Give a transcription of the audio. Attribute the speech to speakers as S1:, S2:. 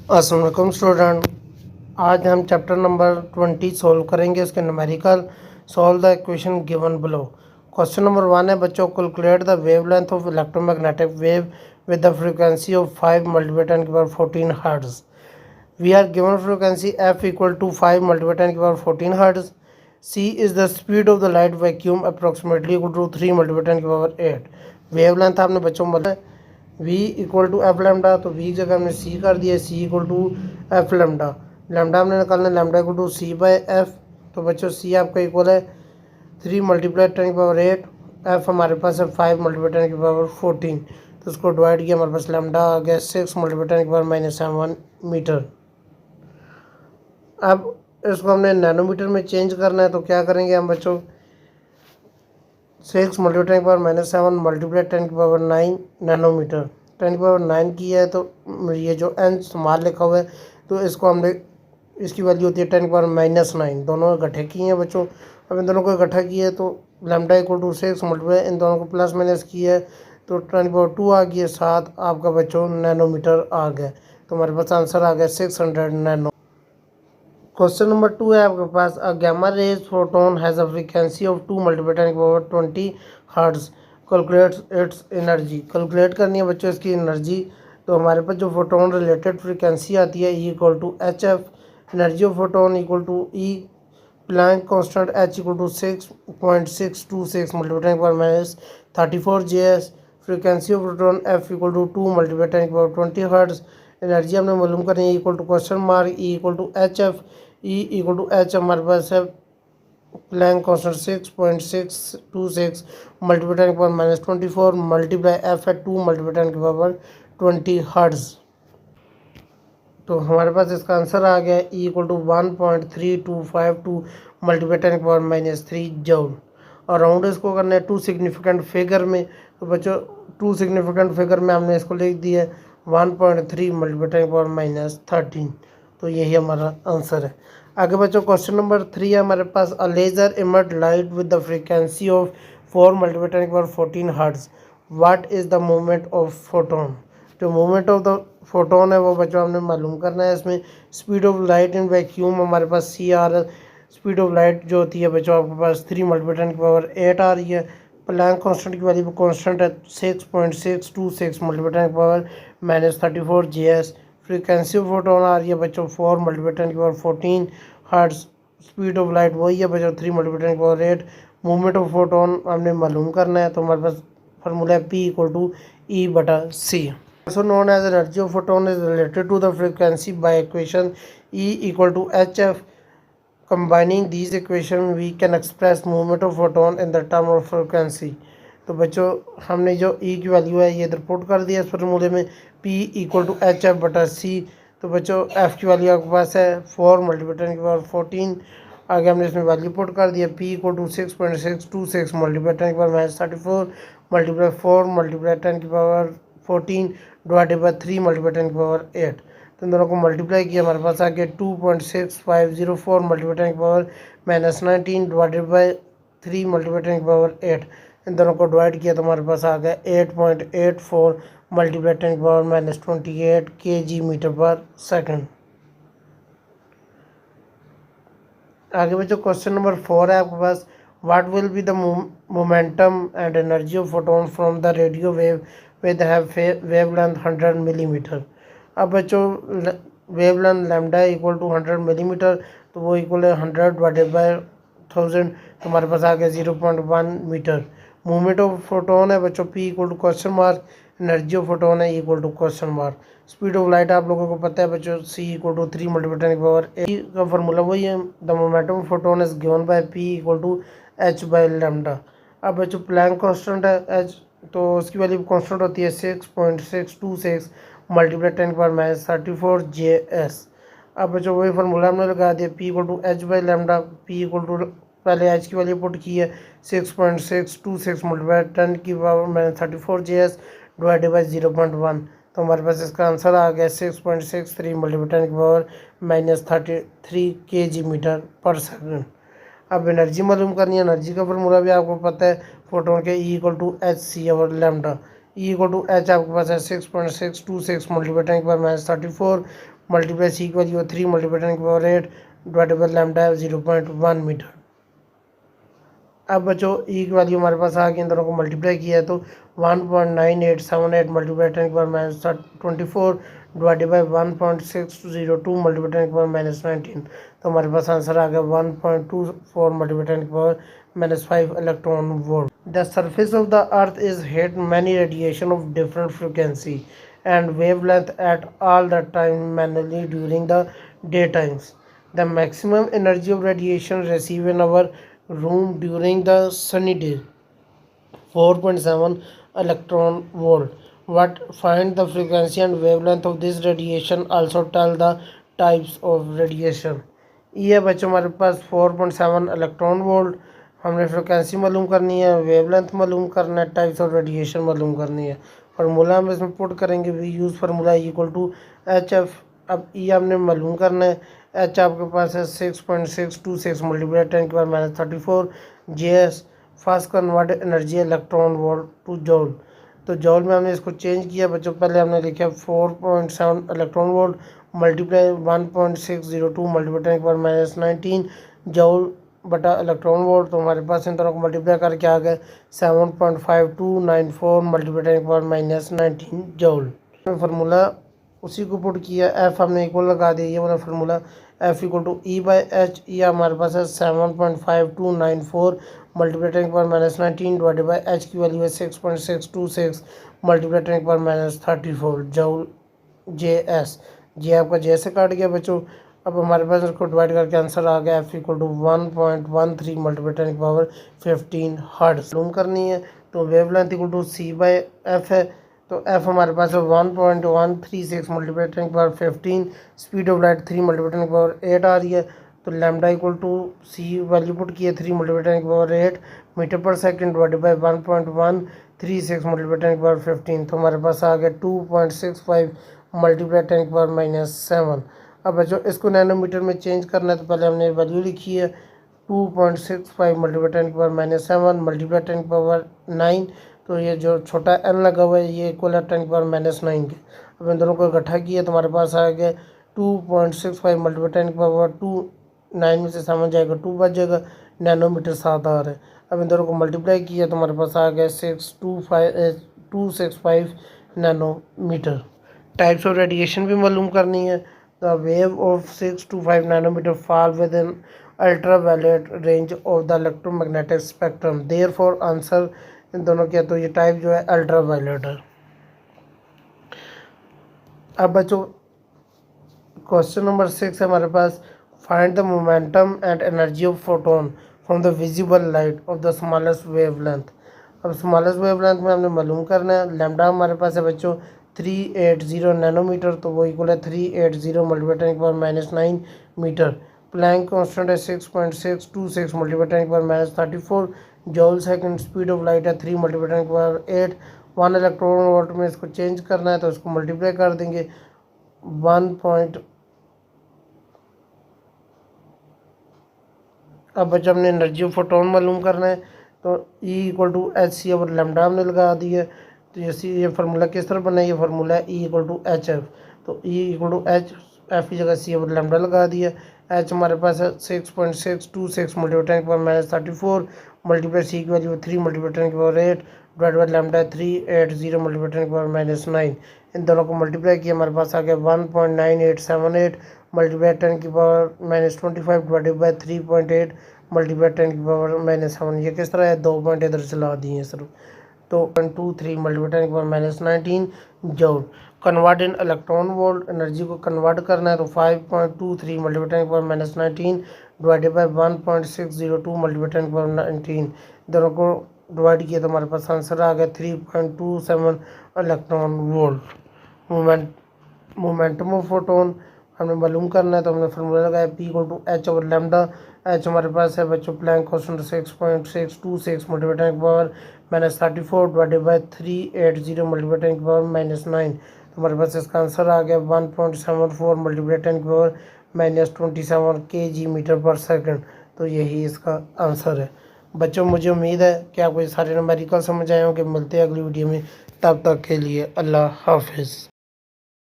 S1: अस्सलाम वालेकुम स्टूडेंट। आज हम चैप्टर नंबर 20 सॉल्व करेंगे। उसके numerical solve the equation given below. Question number 1 है बच्चों, calculate the wavelength of electromagnetic wave with the frequency of 5 multiply 10 की power 14 hertz. We are given frequency f equal to 5 multiply 10 की power 14 hertz. c is the speed of the light vacuum approximately equal to 3 multiply 10 की power 8। Wavelength आपने बच्चों बोला v equal to F lambda, तो v जगह हमने c कर दिया, c equal to F lambda. Lambda हमने निकालना है lambda equal to c by F. तो बच्चों c आपका इक्वल है 3 मल्टीप्लाई 10 की पावर 8। f हमारे पास है 5 मल्टीप्लाई 10 की पावर 14। तो उसको डिवाइड किया, हमारे पास लेमडा आ गया 6 मल्टीप्लाई 10 की पावर -7 मीटर। अब इसको हमने नैनोमीटर में चेंज करना है, तो क्या करेंगे हम बच्चों, 6 मल्टीप्लाई 10 की पावर -7 मल्टीप्लाई 10 की पावर 9 नैनोमीटर। 10 की पावर 9 की है, तो ये जो n स्मॉल लिखा हुआ है, तो इसको हमने इसकी वैल्यू होती है 10 की पावर -9। दोनों इकट्ठे किए हैं बच्चों। अब इन दोनों को इकट्ठा किया है, तो lambda equal to 6 multiply in दोनों को प्लस माइनस किया है, तो 10 की पावर 2 आ गई है। 7 आपका बच्चों नैनोमीटर आ गया। तो हमारे पास आंसर आ गया 600 नैनो। क्वेश्चन नंबर 2 है आपके पास, a gamma ray photon has a frequency of 2 multiply 10 की power 20 hertz. Calculate its energy. Calculate करनी है बच्चों इसकी एनर्जी। तो हमारे पास जो फोटोन रिलेटेड फ्रीक्वेंसी आती है E equal to H F. Energy of photon equal to E Planck constant H equal to 6.626 multiply 10 की power -34 JS। Frequency of photon F equal to 2 multiply 10 की पावर 20 हर्ट्ज। एनर्जी हमने मालूम करनी है equal to question mark E equal to H F. E equal to H हमारे पास है Planck constant 6.626 multiply 10 की पावर -24 मल्टीप्लाई एफ है 2 मल्टीप्लाई 10 की पावर 20 हर्ट्ज। तो हमारे पास इसका आंसर आ गया ई इक्वल टू 1.3252 मल्टीप्लाई 10 की पावर -3 जूल। और राउंड इसको करना है टू सिग्निफिकेंट फिगर में। तो बच्चों टू सिग्निफिकेंट फिगर में हमने इसको लिख दिया है 1.3 मल्टीप्लाई 10 की पावर -13। तो यही हमारा आंसर है। आगे बच्चों क्वेश्चन नंबर 3 है हमारे पास, a laser emit light with the frequency of 4 multiply 10 की power 14 hertz. What is the movement of photon. जो मूवमेंट ऑफ द फोटोन है वो बच्चों हमने मालूम करना है। इसमें speed of light in vacuum हमारे पास C R. Speed of light जो होती है बच्चों आपके पास 3 मल्टीप्लाई 10 की पावर 8 आ रही है। प्लैंक कांस्टेंट की वैल्यू कांस्टेंट है 6.626 मल्टीप्लाई 10 की power -34 JS। Frequency of photon आ रही है बच्चों 4 मल्टीप्लाई 10 की power 14 hertz. Speed of light वही है बच्चों 3 मल्टीप्लाई 10 की पावर 8। मूवमेंट ऑफ फोटोन हमने मालूम करना है, तो हमारे पास फार्मूला है P equal to E/C। Also known as energy of photon is related to the frequency by equation E equal to hf. Combining these equation we can express movement of photon in the term of frequency. तो बच्चों हमने जो E की value है ये इधर put कर दिया इस फार्मूले में, P इक्वल टू HF/C। तो बच्चों F की वैल्यू आपके पास है 4 मल्टीप्लाई 10 की पावर 14। आगे हमने इसमें वैल्यू पुट कर दिया, P इक्वल टू 6.626 मल्टीप्लाई 10 की पावर -34 मल्टीप्लाई 4 मल्टीप्लाई 10 की पावर 14 डिवाइडेड बाई 3 मल्टीप्लाई 10 की पावर 8। तो इन दोनों को मल्टीप्लाई किया, हमारे पास आ गया 2.6504 मल्टीप्लाई 10 की पावर -19 डिवाइडेड बाई 3 मल्टीप्लाई 10 की पावर 8। इन दोनों को डिवाइड किया तो हमारे पास आ गया 8.84 मल्टीप्लाई 10 की पावर -28 kg मीटर पर सेकंड। आगे बच्चों क्वेश्चन नंबर 4 है आपके पास, what will be the momentum and energy of photon from the radio wave with have wavelength 100 millimetre. अब बच्चों wavelength lambda equal to 100 millimetre, तो वो इक्वल है 100 डिवाइडेड बाई 1000। तो हमारे पास आ गया 0.1 मीटर। मूवमेंट ऑफ फोटोन है बच्चों P equal to question mark. Energy of photon है equal to question mark. Speed of light आप लोगों को पता है बच्चों C इक्वल टू 3 मल्टीप्लाई 10 की पावर 8 का फार्मूला वही है। The momentum of photon is given by P equal to h/λ। अब बच्चों प्लैंक कांस्टेंट है h, तो उसकी वैल्यू कांस्टेंट होती है 6.626 मल्टीप्लाई 10 की पावर -34 JS। अब बच्चों वही फार्मूला हमने लगा दिया, P equal to h/λ। P equal to पहले h की वैल्यू पुट की है 6.626 मल्टीप्लाई 10 की पावर -34 JS डिवाइडेड बाई 0.1। तो हमारे पास इसका आंसर आ गया 6.63 मल्टीप्लाई 10 की पावर -33 kg मीटर पर सेकंड। अब एनर्जी मालूम करनी है। एनर्जी का फार्मूला भी आपको पता है, फोटोन के E equal to HC/λ। E equal to H आपके पास है 6.626 मल्टीप्लाई 10 की पावर -34 मल्टीप्लाई सी की वैल्यू 3 मल्टीप्लाई 10 की power 8 divided by lambda 0.1 metre. अब बच्चों ई की वैल्यू हमारे पास आ गई, इन दोनों को मल्टीप्लाई किया है तो 1.9878 मल्टीप्लाई 10 की पावर -24 डिवाइडेड बाई 1.602 मल्टीप्लाई 10 की पावर -19, तो हमारे पास आंसर आ गया 1.24 मल्टीप्लाई 10 की power -5 electron volt. The surface of the earth is hit many radiation of different frequency and wavelength at all the time manually during the daytimes. The maximum energy of radiation received in our room during the sunny day 4.7 electron volt. What find the frequency and wavelength of this radiation, also tell the types of radiation. ये बच्चों हमारे पास 4.7 electron volt, हमने frequency मालूम करनी है, wavelength मालूम करना है, टाइप्स ऑफ रेडिएशन मालूम करनी है। फार्मूला हम इसमें पुट करेंगे, we use formula equal to H F. अब ये हमने मालूम करना है, एच आपके पास है 6.626 मल्टीप्लाई 10 की power -34 J S. Fast convert energy electron volt to joule, तो जॉल में हमने इसको चेंज किया बच्चों। पहले हमने लिखा 4.7 इलेक्ट्रॉन वोल्ट मल्टीप्लाई 1.602 मल्टीप्लाई 10 की पावर -19 जॉल बटा इलेक्ट्रॉन वोल्ट, तो हमारे पास इन दोनों को मल्टीप्लाई करके आ गए 7.5294 मल्टीप्लाई 10 की पावर -19 जॉल। फार्मूला उसी को पुट किया, एफ हमने इक्वल लगा दिया, ये वाला formula F equal to E by H, ये हमारे पास है 7.5294 मल्टीप्लाई 10 की पावर -19 डिवाइडेड बाई एच की वैल्यू है 6.626 मल्टीप्लाई 10 की पावर -34 जॉल जे एस। जे आपका जे से काट गया बच्चों। अब हमारे पास इसको डिवाइड करके आंसर आ गया एफ इक्वल टू 1.13 मल्टीप्लाई 10 की पावर 15 हर्ट्ज। मालूम करनी है तो wavelength equal to C by F है, तो एफ हमारे पास है 1.136 मल्टीप्लाई 10 की power 15, speed of light 3 multiply 10 की पावर 8 आ रही है, तो lambda equal to C value put की है 3 मल्टीप्लाई 10 की पावर 8 मीटर पर सेकंड डिवाइडेड बाई 1.136 मल्टीप्लाई 10 की पावर 15, तो हमारे पास आ गया 2.65 मल्टीप्लाई 10 की पावर -7। अब बच्चों इसको नैनोमीटर में चेंज करना है, तो पहले हमने वैल्यू लिखी है 2.65 मल्टीप्लाई 10 की पावर -7 मल्टीप्लाई 10 की पावर 9, तो ये जो छोटा n लगा हुआ है ये इक्वल है 10 की पावर -9 के। अब इन दोनों को इकट्ठा किया तो हमारे पास आ गया 2.65 मल्टीप्लाई 10 की पावर 2, 9 में से 7 जाएगा 2 बच जाएगा, नैनोमीटर 7 आ रहा है। अब इन दोनों को मल्टीप्लाई किया तो हमारे पास आ गया 265 नैनोमीटर। टाइप्स ऑफ रेडिएशन भी मालूम करनी है। The wave of 6 to 5 nanometre fall within ultraviolet range of the electromagnetic spectrum, therefore answer इन दोनों के, तो ये टाइप जो है अल्ट्रावायलेट है। अब बच्चों क्वेश्चन नंबर 6 है हमारे पास, find the momentum and energy of photon from the visible light of the smallest wavelength. अब स्मॉलेस्ट वेवलेंथ में हमने मालूम करना है, लैम्डा हमारे पास है बच्चों 380 नैनोमीटर, तो वो इक्वल है 380 मल्टीप्लाई 10 की पावर -9 मीटर। प्लैंक कांस्टेंट है 6.626 मल्टीप्लाई 10 की power -34 जॉल second. Speed of light है 3 मल्टीप्लाई 10 की पावर 8। 1 इलेक्ट्रॉन वोल्ट में इसको चेंज करना है तो इसको मल्टीप्लाई कर देंगे 1. अब बच्चा हमने एनर्जी ऑफ फोटोन मालूम करना है, तो E equal to H C और लैम्डा हमने लगा दी है, तो ये फार्मूला किस तरह बना है, ये फार्मूला है E equal to H F, तो E equal to H F की जगह सी और लैम्डा लगा दिया। एच हमारे पास है 6.626 मल्टीप्लाई 10 की पावर -34 मल्टीप्लाई सी की वैल्यू 3 मल्टीप्लाई 10 की power 8 divide by lambda 380 multiply 10 की पावर -9। इन दोनों को मल्टीप्लाई किया हमारे पास आ गया 1.9878 मल्टीप्लाई 10 की पावर -25 डिवाइडेड बाई 3.8 मल्टीप्लाई 10 की पावर -7। ये किस तरह है, 2 पॉइंट इधर से ला दिए हैं सिर्फ, तो 1.23 मल्टीप्लाई 10 की power -19 जॉल। Convert in electron volt, energy को कन्वर्ट करना है तो 5.23 मल्टीप्लाई 10 की पावर -19 डिवाइडेड बाई 1.602 मल्टीप्लाई 10 की पावर 19, दोनों को डिवाइड किया तो हमारे पास आंसर आ गया 3.27 electron volt. Momentum of photon हमने मालूम करना है, तो हमने फार्मूला लगाया पी इक्वल टू एच और लैम्डा। एच हमारे पास है बच्चों प्लैंक कांस्टेंट 6.626 मल्टीप्लाई 10 की पावर -34 डिवाइडेड बाई 380 मल्टीप्लाई 10 की पावर -9, तो हमारे पास इसका आंसर आ गया 1.74 मल्टीप्लाई 10 की पावर -27 kg मीटर पर सेकंड, तो यही इसका आंसर है। बच्चों मुझे उम्मीद है कि आपको ये सारे न्यूमेरिकल समझ आए होंगे। मिलते हैं अगली वीडियो में, तब तक के लिए अल्लाह हाफिज़।